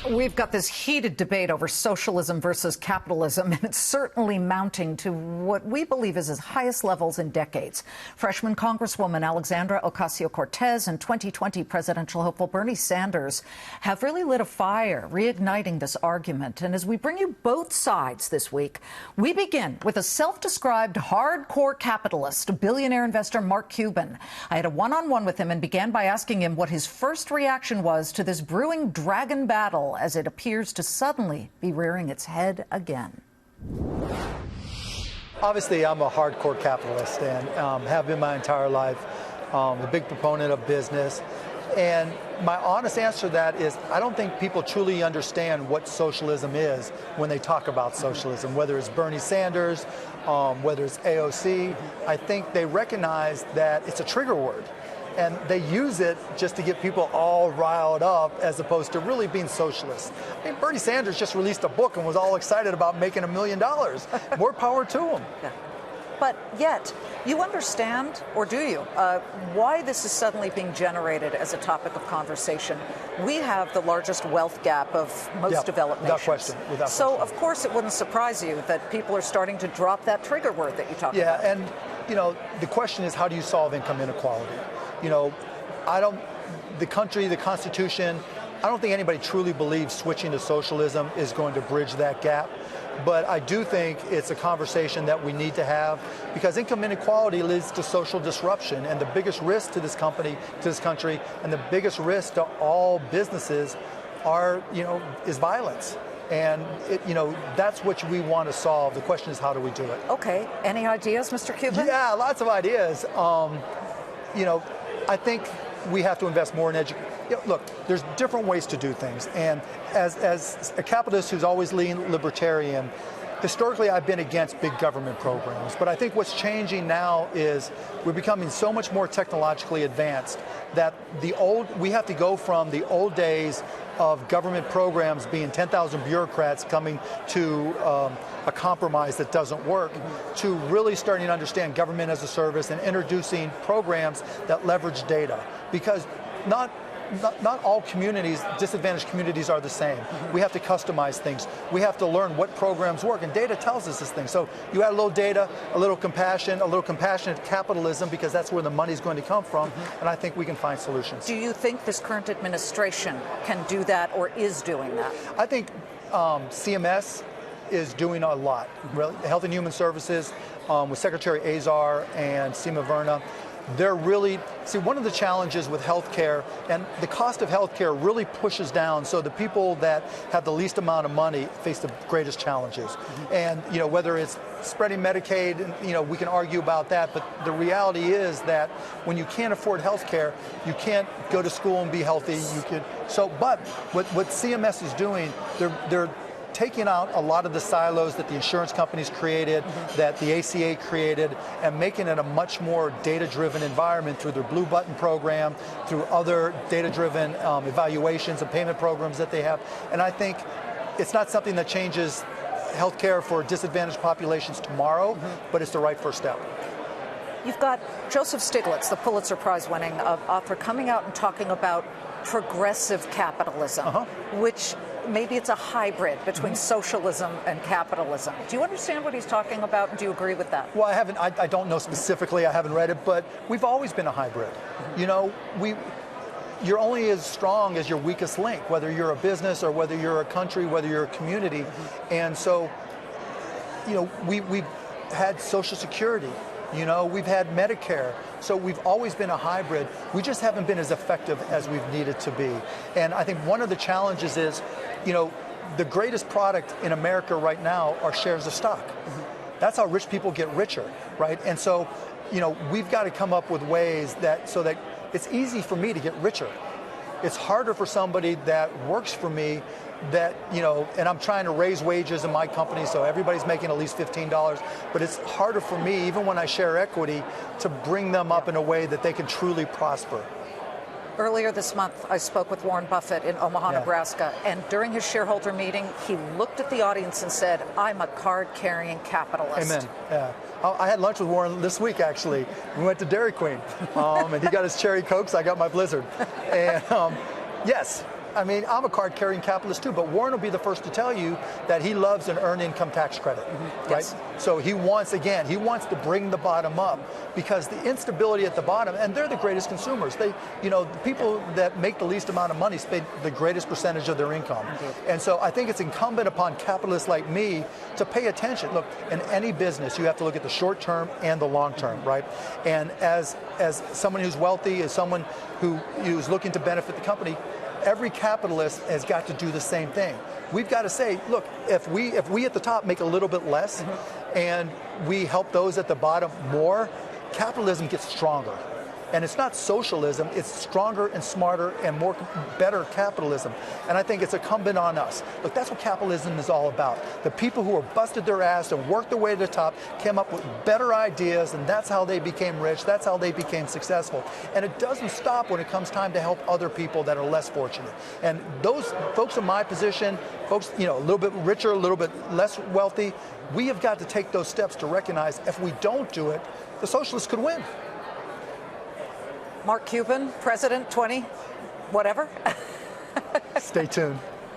We've got this heated debate over socialism versus capitalism, and it's certainly mounting to what we believe is its highest levels in decades. Freshman Congresswoman Alexandra Ocasio-Cortez and 2020 presidential hopeful Bernie Sanders have really lit a fire, reigniting this argument. And as we bring you both sides this week, we begin with a self-described hardcore capitalist, billionaire investor Mark Cuban. I had a one-on-one with him and began by asking him what his first reaction was to this brewing dragon battle as it appears to suddenly be rearing its head again. Obviously, I'm a hardcore capitalist and have been my entire life, a big proponent of business. And my honest answer to that is I don't think people truly understand what socialism is when they talk about socialism, whether it's Bernie Sanders, whether it's AOC. I think they recognize that it's a trigger word. And they use it just to get people all riled up as opposed to really being socialists. I mean, Bernie Sanders just released a book and was all excited about making $1 million. More power to him. Yeah. But yet, you understand, or do you, why this is suddenly being generated as a topic of conversation? We have the largest wealth gap of most developed nations. Without question. So, of course, it wouldn't surprise you that people are starting to drop that trigger word that you talked about. Yeah, and, you know, the question is, how do you solve income inequality? You know, the country, the Constitution, I don't think anybody truly believes switching to socialism is going to bridge that gap. But I do think it's a conversation that we need to have because income inequality leads to social disruption. And the biggest risk to this country, and the biggest risk to all businesses is violence. And, that's what we want to solve. The question is, how do we do it? Okay. Any ideas, Mr. Cuban? Yeah, lots of ideas. I think we have to invest more in education. Look, there's different ways to do things. And as a capitalist who's always leaned libertarian, historically I've been against big government programs. But I think what's changing now is we're becoming so much more technologically advanced that we have to go from the old days of government programs being 10,000 bureaucrats coming to a compromise that doesn't work, to really starting to understand government as a service and introducing programs that leverage data. Because not all communities, disadvantaged communities, are the same. We have to customize things. We have to learn what programs work, and data tells us this thing. So you add a little data, a little compassion, a little compassionate capitalism, because that's where the money's going to come from, and I think we can find solutions. Do you think this current administration can do that or is doing that? I think CMS is doing a lot. Health and Human Services, with Secretary Azar and Seema Verna, they're really, one of the challenges with healthcare, and the cost of healthcare really pushes down, so the people that have the least amount of money face the greatest challenges. And, whether it's spreading Medicaid, we can argue about that, but the reality is that when you can't afford healthcare, you can't go to school and be healthy. But what CMS is doing, they're taking out a lot of the silos that the insurance companies created, that the ACA created, and making it a much more data-driven environment through their Blue Button program, through other data-driven evaluations and payment programs that they have. And I think it's not something that changes healthcare for disadvantaged populations tomorrow, but it's the right first step. You've got Joseph Stiglitz, the Pulitzer Prize-winning author, coming out and talking about progressive capitalism, which maybe it's a hybrid between socialism and capitalism. Do you understand what he's talking about, and do you agree with that? Well, I don't know specifically, I haven't read it, but we've always been a hybrid. You're only as strong as your weakest link, whether you're a business or whether you're a country, whether you're a community. And so, we've had Social Security. We've had Medicare. So we've always been a hybrid. We just haven't been as effective as we've needed to be. And I think one of the challenges is, the greatest product in America right now are shares of stock. That's how rich people get richer, right? And so, we've got to come up with ways so that it's easy for me to get richer. It's harder for somebody that works for me and I'm trying to raise wages in my company so everybody's making at least $15, but it's harder for me, even when I share equity, to bring them up in a way that they can truly prosper. Earlier this month, I spoke with Warren Buffett in Omaha, Nebraska, and during his shareholder meeting, he looked at the audience and said, "I'm a card-carrying capitalist." Amen. Yeah. I had lunch with Warren this week, actually. We went to Dairy Queen, and he got his cherry Cokes, I got my Blizzard. And yes, I mean, I'm a card-carrying capitalist too, but Warren will be the first to tell you that he loves an earned income tax credit, right? Yes. So he wants to bring the bottom up, because the instability at the bottom, and they're the greatest consumers. They, the people that make the least amount of money spend the greatest percentage of their income. And so I think it's incumbent upon capitalists like me to pay attention. Look, in any business, you have to look at the short term and the long term, right? And as someone who's wealthy, as someone who is looking to benefit the company, every capitalist has got to do the same thing. We've got to say, look, if we at the top make a little bit less and we help those at the bottom more, capitalism gets stronger. And it's not socialism, it's stronger and smarter and better capitalism. And I think it's incumbent on us. Look, that's what capitalism is all about. The people who have busted their ass and worked their way to the top came up with better ideas, and that's how they became rich, that's how they became successful. And it doesn't stop when it comes time to help other people that are less fortunate. And those folks in my position, folks, a little bit richer, a little bit less wealthy, we have got to take those steps to recognize if we don't do it, the socialists could win. Mark Cuban, President 20, whatever. Stay tuned.